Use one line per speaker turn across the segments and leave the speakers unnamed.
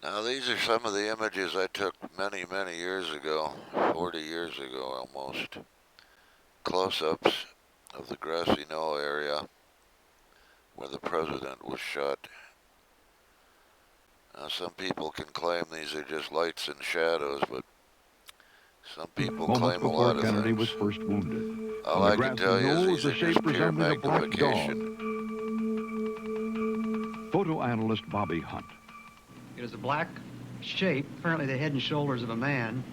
Now these are some of the images I took many, many years ago, 40 years ago almost. Close-ups of the grassy knoll area where the president was shot. Now some people can claim these are just lights and shadows, but some people
Moments
claim a
before
lot of
Kennedy
things.
was first wounded.
All
On the
I can
grassy
tell you is
knoll was
these
a
are
shape
just pure
resembling a black
magnification.
dog. Photo analyst Bobby Hunt.
It is a black shape, apparently the head and shoulders of a man.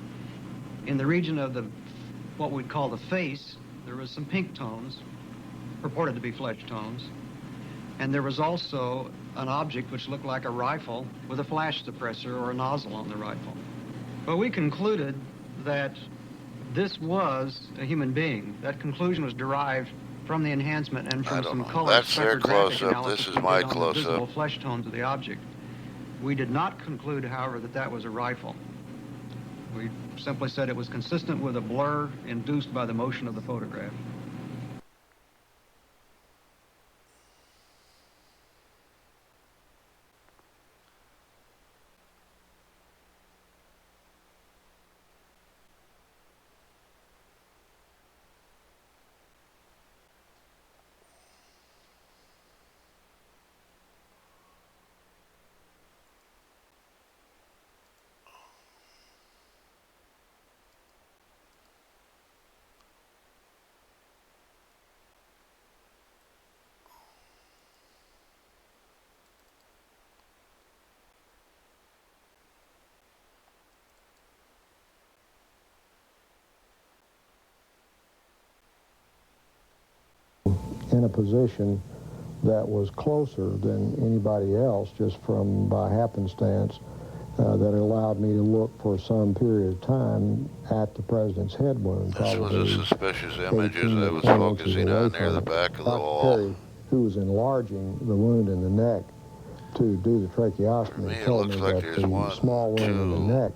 In the region of the, what we'd call the face, there was some pink tones, purported to be flesh tones. And there was also an object which looked like a rifle with a flash suppressor or a nozzle on the rifle. But we concluded that this was a human being. That conclusion was derived from the enhancement and from some color
That's their
spectrographic
close-up.
analysis
This is
we
my
did on the visible
close-up.
flesh tones of the object. We did not conclude, however, that that was a rifle. We simply said it was consistent with a blur induced by the motion of the photograph.
In a position that was closer than anybody else, just from by happenstance, that allowed me to look for some period of time at the president's head wound.
This was a suspicious image as I was focusing on near the back of the wall.
Perry, who was enlarging the wound in the neck to do the tracheostomy, told me that the small wound in the neck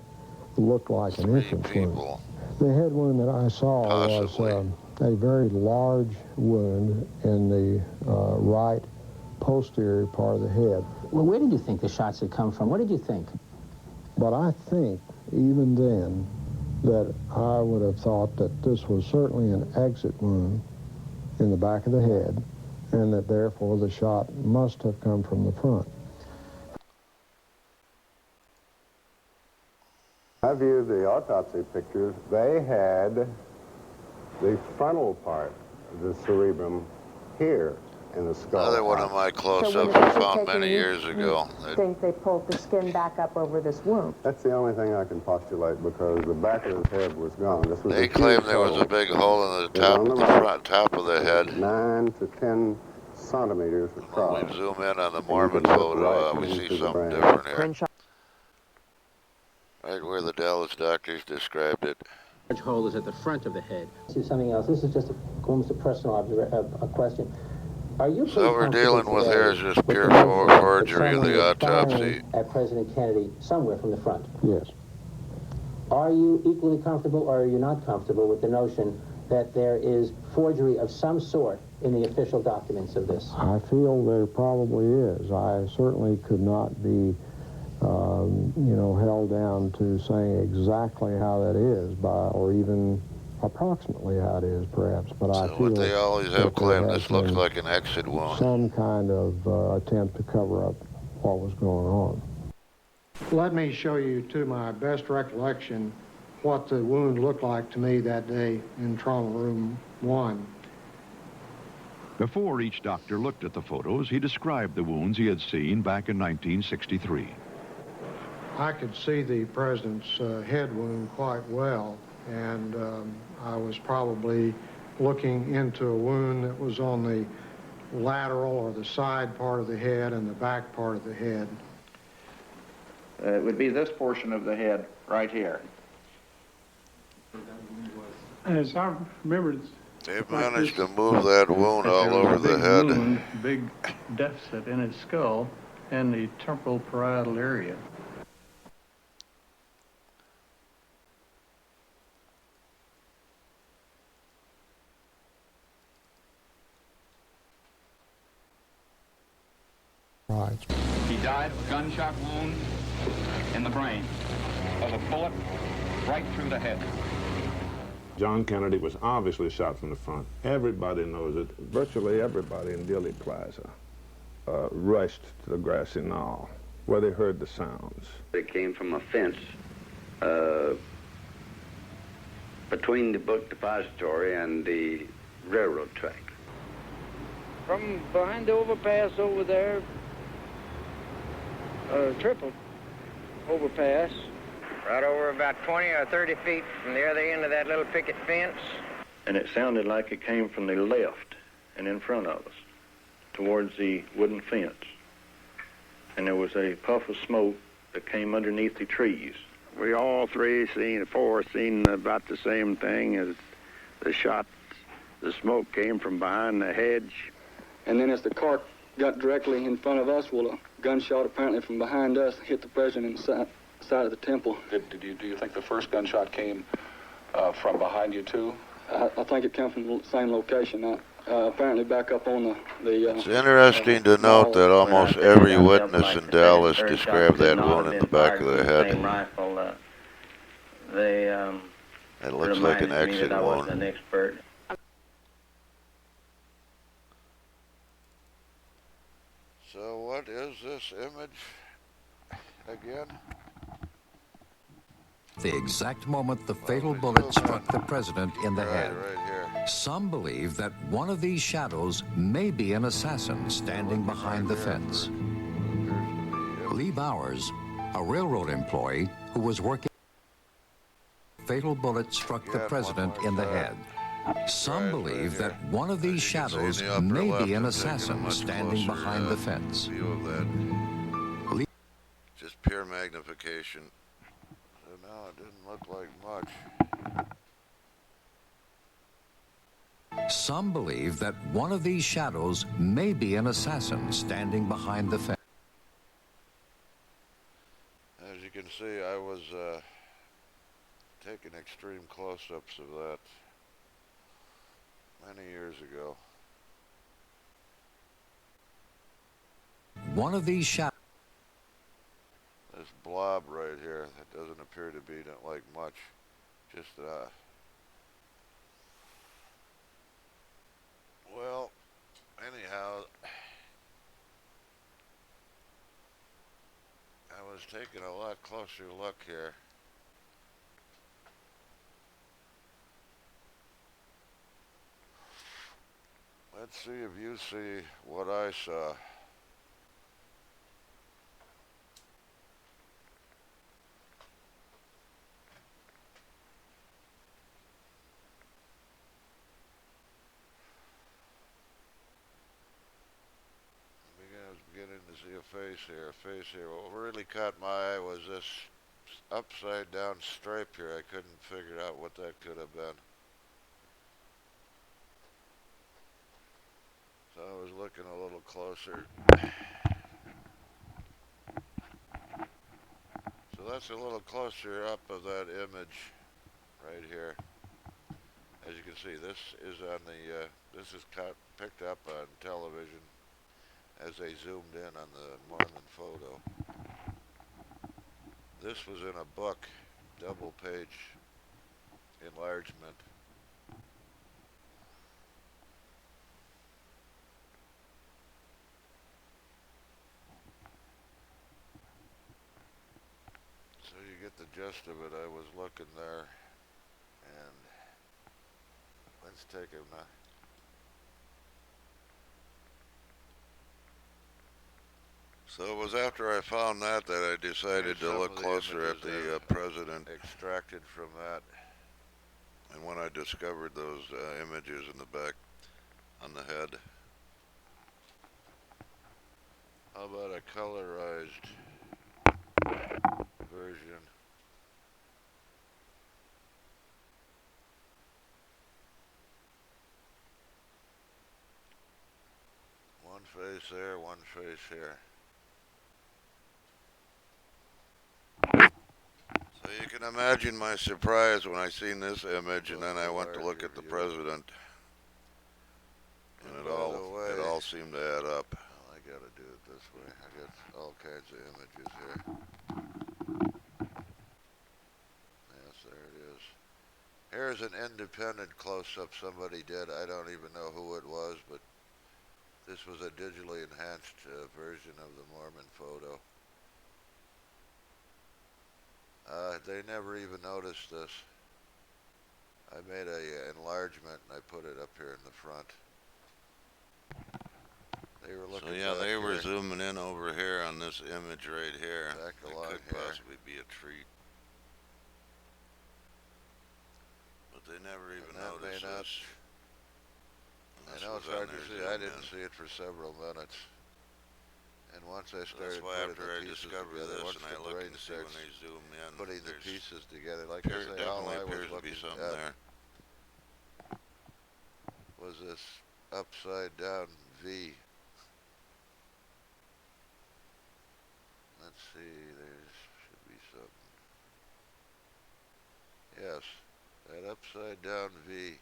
looked like an entrance wound. The head wound that I saw was a very large wound in the right posterior part of the head.
Well, where did you think the shots had come from? What did you think?
But I think, even then, that I would have thought that this was certainly an exit wound in the back of the head, and that therefore the shot must have come from the front.
I viewed the autopsy pictures. They had the frontal part of the cerebrum here in the skull.
Another one of my close-ups I found many years ago.
I think they pulled the skin back up over this wound.
That's the only thing I can postulate, because the back of his head was gone. This was
They claim there was a big hole in the top of the head.
9 to 10 centimeters across.
When we zoom in on the Mormon photo, we see something different here. Right where the Dallas doctors described it.
The large hole is at the front of the head. See something else. This is just almost a personal a question. Are you
so what we're dealing with here is just pure forgery of the autopsy.
At President Kennedy somewhere from the front?
Yes.
Are you equally comfortable, or are you not comfortable with the notion that there is forgery of some sort in the official documents of this?
I feel there probably is. I certainly could not be held down to saying exactly how that is, or even approximately how it is, perhaps. But I feel
what they always have claimed, this looks like an exit wound.
Some kind of attempt to cover up what was going on.
Let me show you, to my best recollection, what the wound looked like to me that day in trauma room 1.
Before each doctor looked at the photos, he described the wounds he had seen back in 1963.
I could see the president's head wound quite well, and I was probably looking into a wound that was on the lateral or the side part of the head and the back part of the head.
It would be this portion of the head right here.
As I remember,
they've managed to move that wound all over the head.
Wound, big deficit in his skull and the temporal parietal area.
Right.
He died of a gunshot wound.
in the brain of a bullet right through the head.
John Kennedy was obviously shot from the front. Everybody knows it. Virtually everybody in Dealey Plaza rushed to the grassy knoll where they heard the sounds.
It came from a fence between the book depository and the railroad track.
From behind the overpass over there, triple overpass.
Right over about 20 or 30 feet from the other end of that little picket fence.
And it sounded like it came from the left and in front of us, towards the wooden fence. And there was a puff of smoke that came underneath the trees.
We all four seen about the same thing as the shots. The smoke came from behind the hedge.
And then as the car got directly in front of us, well, a gunshot apparently from behind us hit the president side of the temple.
Do you think the first gunshot came from behind you, too?
I think it came from the same location. Apparently back up on the
it's interesting to note that almost every witness in Dallas described that wound in the back of the head. It looks like an exit wound. So what is this image again?
The exact moment the fatal bullet struck the president in the head.
Right here.
Some believe that one of these shadows may be an assassin standing behind the fence. Lee Bowers, a railroad employee who was working, fatal bullet struck the president in the head. Some believe that one of these shadows may be an assassin standing behind the fence.
View of that. Just pure magnification. So now it didn't look like much.
Some believe that one of these shadows may be an assassin standing behind the fence.
As you can see, I was taking extreme close-ups of that many years ago.
One of these shadows.
This blob right here, that doesn't appear to be like much. Just, well, anyhow, I was taking a lot closer look here. Let's see if you see what I saw. Beginning to see a face here. What really caught my eye was this upside down stripe here. I couldn't figure out what that could have been. So I was looking a little closer. So that's a little closer up of that image right here. As you can see, this is on the, this is picked up on television as they zoomed in on the Mormon photo. This was in a book, double page enlargement. So you get the gist of it. I was looking there, and let's take him now. So it was after I found that I decided to look closer at the president extracted from that. And when I discovered those images in the back on the head. How about a colorized version? One face there, one face here. So you can imagine my surprise when I seen this image, and then I went to look at the president, and it all seemed to add up. Well, I gotta do it this way. I got all kinds of images here. Yes, there it is. Here's an independent close-up somebody did. I don't even know who it was, but this was a digitally enhanced version of the Mormon photo. They never even noticed this. I made a enlargement and I put it up here in the front. They were looking. So yeah, they were zooming in over here on this image right here. Back along here. It could possibly be a treat. But they never even noticed this. I know it's hard to see. I didn't see it for several minutes. And once I started putting the pieces together, once the brain starts putting the pieces together, like I say, all I was looking at was this upside down V. Let's see, there should be something. Yes, that upside down V.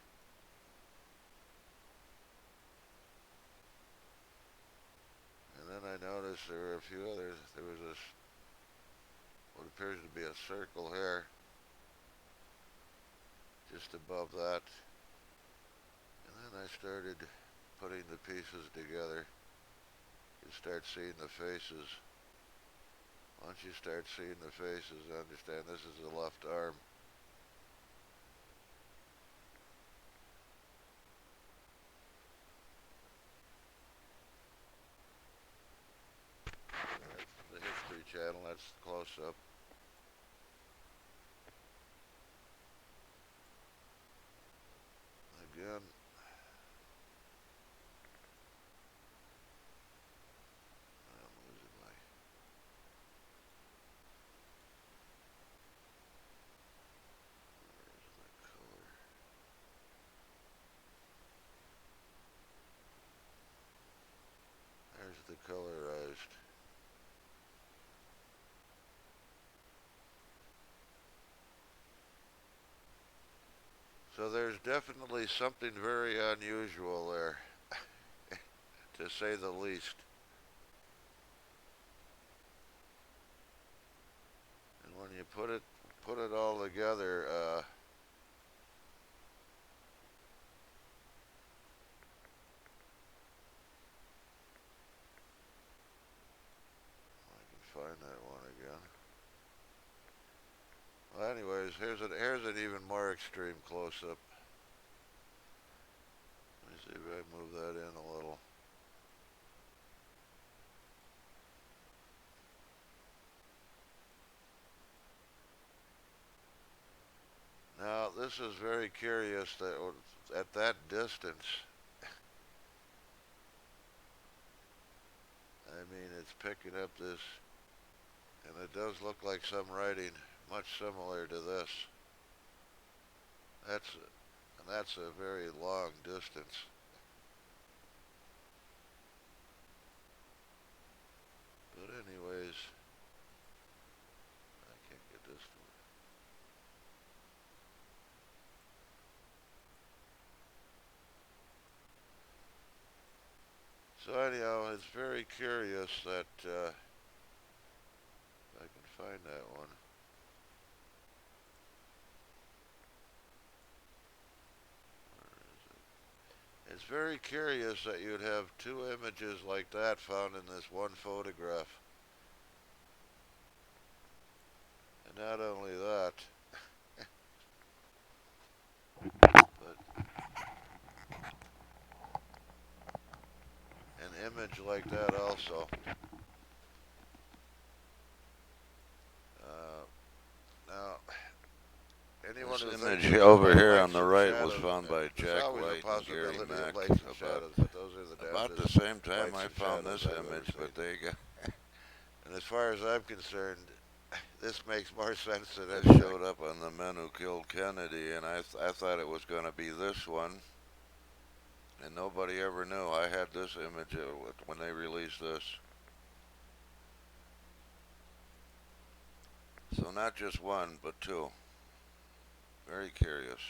And then I noticed there were a few others. There was this, what appears to be a circle here, just above that. And then I started putting the pieces together. You start seeing the faces. Once you start seeing the faces, understand this is the left arm. That's the History Channel. That's close up. Again. I'm losing my... Where's the color? There's the colorized. So there's definitely something very unusual there, to say the least. And when you put it all together, I can find that one again. Well, anyways, here's an even more extreme close-up. Let me see if I move that in a little. Now, this is very curious that at that distance, I mean, it's picking up this, and it does look like some writing much similar to this. That's a very long distance. But anyways, I can't get this to work. So anyhow, it's very curious that, if I can find that one. It's very curious that you'd have two images like that found in this one photograph. And not only that, but an image like that also. Now, anyone who image over here on the right was found by Jack White and Gary Mack about the same time I found this image, but they got... And as far as I'm concerned, this makes more sense than it showed up on the Men Who Killed Kennedy, and I thought it was going to be this one, and nobody ever knew. I had this image when they released this. So not just one, but two. Very curious.